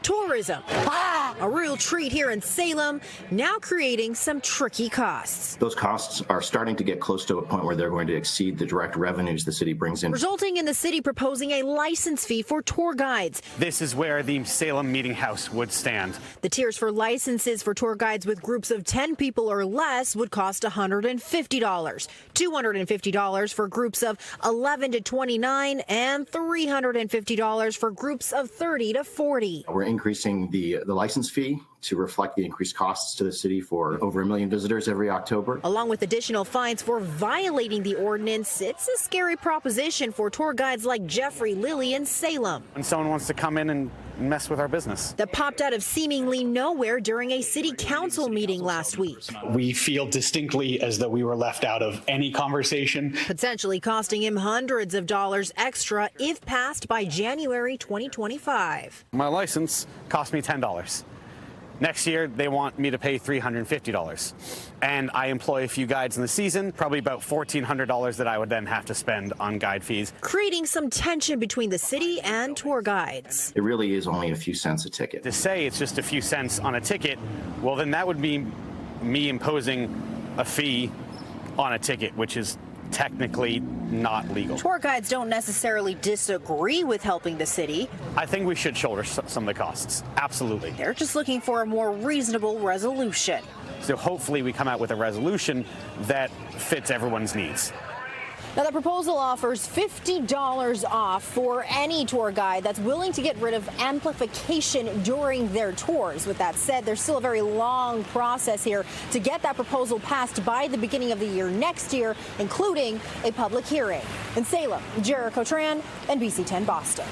Tourism, a real treat here in Salem, now creating some tricky costs. Those costs are starting to get close to a point where they're going to exceed the direct revenues the city brings in, resulting in the city proposing a license fee for tour guides. This is where the Salem Meeting House would stand. The tiers for licenses for tour guides with groups of 10 people or less would cost $150, $250 for groups of 11 to 29, and $350 for groups of 30 to 40. We're increasing the license fee to reflect the increased costs to the city for over 1 million visitors every October. Along with additional fines for violating the ordinance, it's a scary proposition for tour guides like Jeffrey Lilly in Salem. When someone wants to come in and mess with our business. That popped out of seemingly nowhere during a city council meeting last week. We feel distinctly as though we were left out of any conversation. Potentially costing him hundreds of dollars extra if passed by January 2025. My license cost me $10. Next year, they want me to pay $350. And I employ a few guides in the season, probably about $1,400 that I would then have to spend on guide fees. Creating some tension between the city and tour guides. It really is only a few cents a ticket. To say it's just a few cents on a ticket, well, then that would be me imposing a fee on a ticket, which is technically not legal. Tour guides don't necessarily disagree with helping the city. I think we should shoulder some of the costs. Absolutely. They're just looking for a more reasonable resolution. So hopefully we come out with a resolution that fits everyone's needs. Now, the proposal offers $50 off for any tour guide that's willing to get rid of amplification during their tours. With that said, there's still a very long process here to get that proposal passed by the beginning of the year next year, including a public hearing. In Salem, Jericho Tran, NBC 10 Boston.